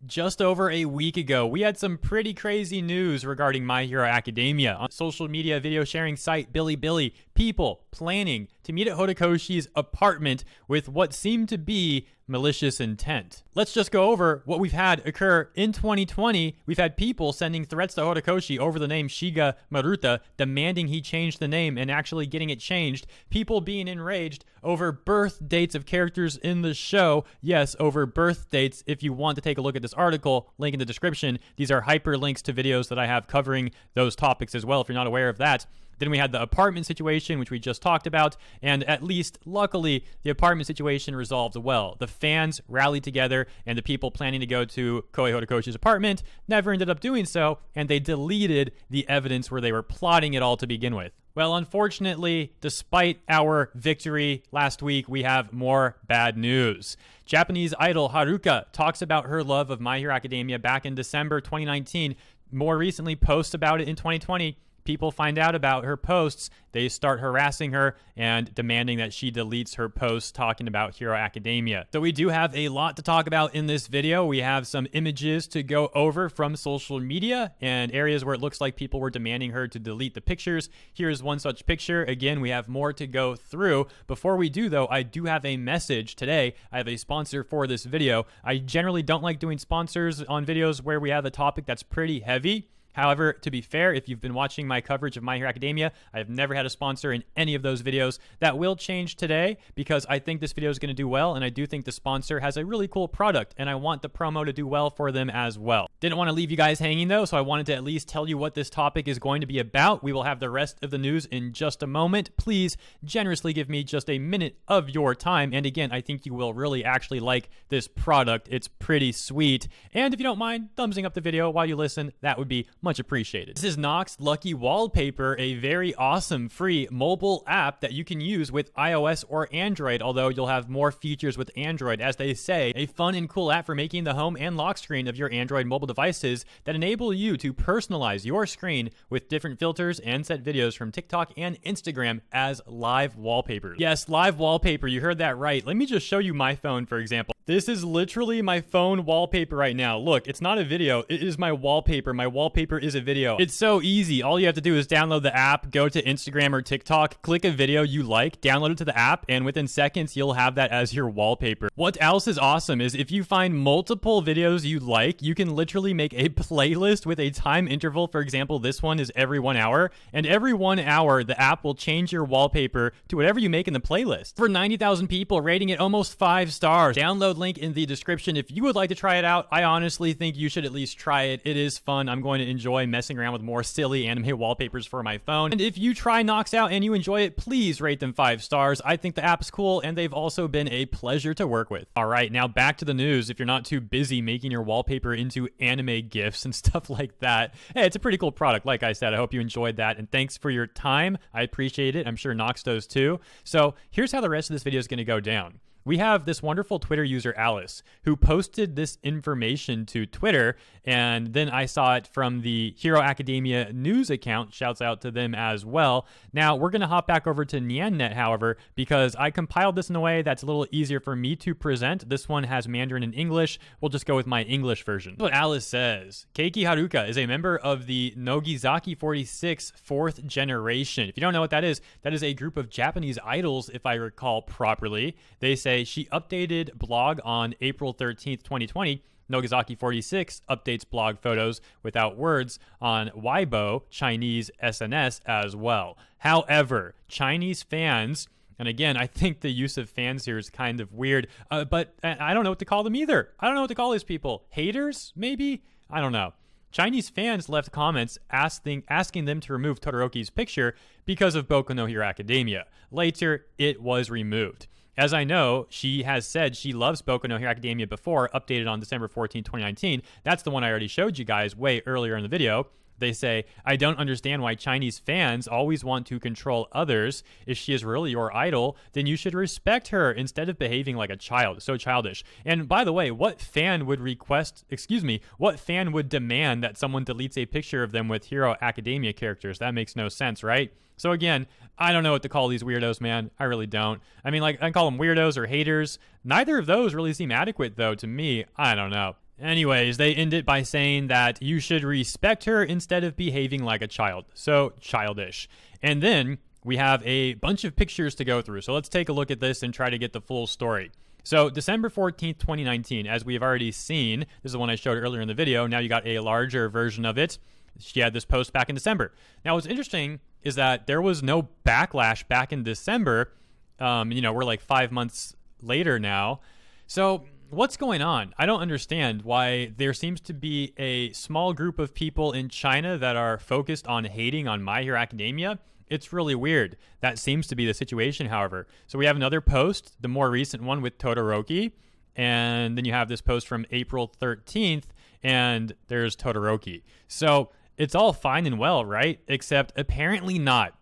Just over a week ago, we had some pretty crazy news regarding My Hero Academia. On social media video sharing site Bilibili, people planning to meet at Horikoshi's apartment with what seemed to be malicious intent. Let's just go over what we've had occur in 2020. We've had people sending threats to Horikoshi over the name Shiga Maruta, demanding he change the name and actually getting it changed. People being enraged over birth dates of characters in the show. Yes, over birth dates. If you want to take a look at this article, link in the description. These are hyperlinks to videos that I have covering those topics as well, if you're not aware of that. Then we had the apartment situation, which we just talked about, and at least, luckily, the apartment situation resolved well. The fans rallied together, and the people planning to go to Koei Horikoshi's apartment never ended up doing so, and they deleted the evidence where they were plotting it all to begin with. Well, unfortunately, despite our victory last week, we have more bad news. Japanese Idol Haruka talks about her love of My Hero Academia back in December 2019, more recently posts about it in 2020. People find out about her posts, they start harassing her and demanding that she deletes her posts talking about Hero Academia. So we do have a lot to talk about in this video. We have some images to go over from social media and areas where it looks like people were demanding her to delete the pictures. Here's one such picture. Again, we have more to go through. Before we do though, I do have a message today. I have a sponsor for this video. I generally don't like doing sponsors on videos where we have a topic that's pretty heavy. However, to be fair, if you've been watching my coverage of My Hero Academia, I have never had a sponsor in any of those videos. That will change today because I think this video is going to do well, and I do think the sponsor has a really cool product, and I want the promo to do well for them as well. Didn't want to leave you guys hanging though, so I wanted to at least tell you what this topic is going to be about. We will have the rest of the news in just a moment. Please generously give me just a minute of your time, and again, I think you will really actually like this product. It's pretty sweet, and if you don't mind thumbsing up the video while you listen, that would be much appreciated. This is Nox Lucky Wallpaper, a very awesome free mobile app that you can use with iOS or Android, although you'll have more features with Android. As they say, a fun and cool app for making the home and lock screen of your Android mobile devices that enable you to personalize your screen with different filters and set videos from TikTok and Instagram as live wallpapers. Yes, live wallpaper, you heard that right. Let me just show you my phone, for example. This is literally my phone wallpaper right now. Look, it's not a video, it is my wallpaper. My wallpaper is a video. It's so easy. All you have to do is download the app, go to Instagram or TikTok, click a video you like, download it to the app, and within seconds, you'll have that as your wallpaper. What else is awesome is if you find multiple videos you like, you can literally make a playlist with a time interval. For example, this one is every 1 hour, and every 1 hour, the app will change your wallpaper to whatever you make in the playlist. For 90,000 people rating it almost 5 stars. Download link in the description if you would like to try it out. I honestly think you should at least try it. It is fun. I'm going to enjoy messing around with more silly anime wallpapers for my phone. And if you try Nox out and you enjoy it, please rate them 5 stars. I think the app's cool, and they've also been a pleasure to work with. All right, now back to the news. If you're not too busy making your wallpaper into anime GIFs and stuff like that, hey, it's a pretty cool product. Like I said, I hope you enjoyed that, and thanks for your time. I appreciate it. I'm sure Nox does too. So here's how the rest of this video is going to go down. We have this wonderful Twitter user, Alice, who posted this information to Twitter, and then I saw it from the Hero Academia news account. Shouts out to them as well. Now, we're going to hop back over to NyanNet, however, because I compiled this in a way that's a little easier for me to present. This one has Mandarin and English. We'll just go with my English version. What Alice says: Keiki Haruka is a member of the Nogizaki 46 4th generation. If you don't know what that is a group of Japanese idols, if I recall properly. They say she updated blog on April 13th, 2020. Nogizaki 46 updates blog photos without words on Weibo, Chinese SNS as well. However, Chinese fans, and again, I think the use of fans here is kind of weird, but I don't know what to call them either. I don't know what to call these people. Haters, maybe? I don't know. Chinese fans left comments asking them to remove Todoroki's picture because of Boku no Hero Academia. Later, it was removed. As I know, she has said she loves Boku no Hero Academia before, updated on December 14, 2019. That's the one I already showed you guys way earlier in the video. They say, I don't understand why Chinese fans always want to control others. If she is really your idol, then you should respect her instead of behaving like a child. So childish. And by the way, what fan would demand that someone deletes a picture of them with Hero Academia characters? That makes no sense, right? So again, I don't know what to call these weirdos, man. I really don't. I mean, like, I call them weirdos or haters. Neither of those really seem adequate, though, to me. I don't know. Anyways, they end it by saying that you should respect her instead of behaving like a child. So childish. And then we have a bunch of pictures to go through. So let's take a look at this and try to get the full story. So December 14th, 2019, as we've already seen, this is the one I showed earlier in the video. Now you got a larger version of it. She had this post back in December. Now what's interesting is that there was no backlash back in December. We're like 5 months later now. So what's going on? I don't understand why there seems to be a small group of people in China that are focused on hating on My Hero Academia. It's really weird. That seems to be the situation, however. So we have another post, the more recent one with Todoroki. And then you have this post from April 13th, and there's Todoroki. So it's all fine and well, right? Except apparently not.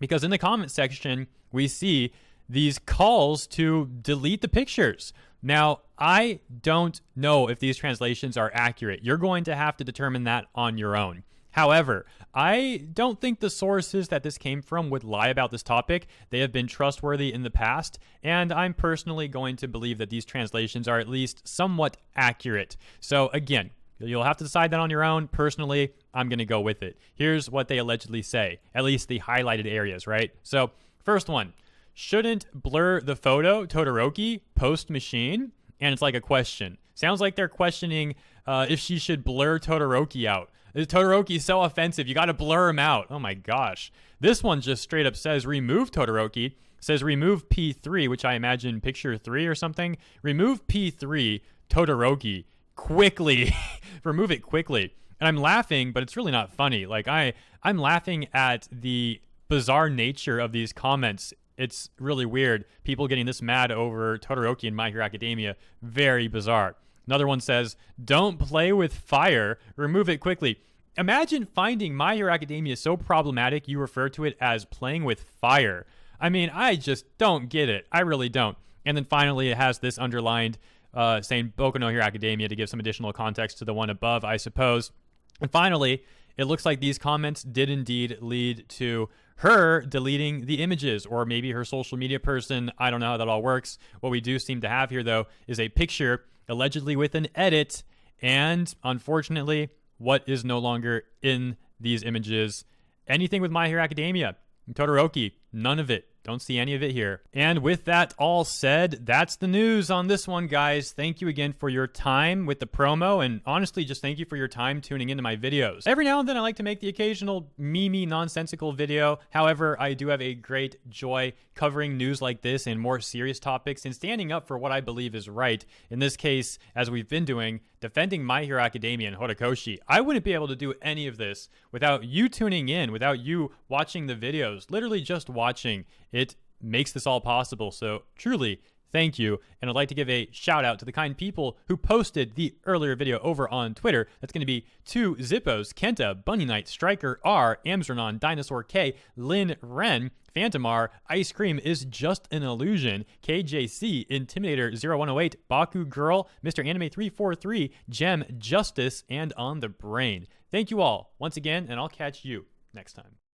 Because in the comment section, we see these calls to delete the pictures. Now, I don't know if these translations are accurate. You're going to have to determine that on your own. However, I don't think the sources that this came from would lie about this topic. They have been trustworthy in the past, and I'm personally going to believe that these translations are at least somewhat accurate. So again, you'll have to decide that on your own. Personally, I'm going to go with it. Here's what they allegedly say, at least the highlighted areas, right? So first one, shouldn't blur the photo, Todoroki, post machine? And it's like a question. Sounds like they're questioning if she should blur Todoroki out. Todoroki is so offensive. You got to blur him out. Oh my gosh. This one just straight up says remove Todoroki. Says remove P3, which I imagine picture 3 or something. Remove P3, Todoroki, quickly. Remove it quickly. And I'm laughing, but it's really not funny. Like I'm laughing at the bizarre nature of these comments. It's really weird. People getting this mad over Todoroki and My Hero Academia. Very bizarre. Another one says, don't play with fire. Remove it quickly. Imagine finding My Hero Academia so problematic you refer to it as playing with fire. I mean, I just don't get it. I really don't. And then finally, it has this underlined saying Boku no Hero Academia to give some additional context to the one above, I suppose. And finally, it looks like these comments did indeed lead to her deleting the images, or maybe her social media person. I don't know how that all works. What we do seem to have here, though, is a picture allegedly with an edit, and unfortunately, what is no longer in these images? Anything with My Hero Academia. Todoroki, none of it. Don't see any of it here. And with that all said, that's the news on this one, guys. Thank you again for your time with the promo, and honestly, just thank you for your time tuning into my videos. Every now and then, I like to make the occasional meme-y, nonsensical video. However, I do have a great joy covering news like this and more serious topics and standing up for what I believe is right. In this case, as we've been doing, defending My Hero Academia and Horikoshi. I wouldn't be able to do any of this without you tuning in, without you watching the videos. Literally just watching. It makes this all possible. So truly, thank you. And I'd like to give a shout out to the kind people who posted the earlier video over on Twitter. That's going to be 2 Zippos, Kenta, Bunny Knight, Striker R, Amzernon, Dinosaur K, Lynn Wren, Phantom R, Ice Cream is Just an Illusion, KJC, Intimidator 0108, Baku Girl, Mr. Anime 343, Gem Justice, and On the Brain. Thank you all once again, and I'll catch you next time.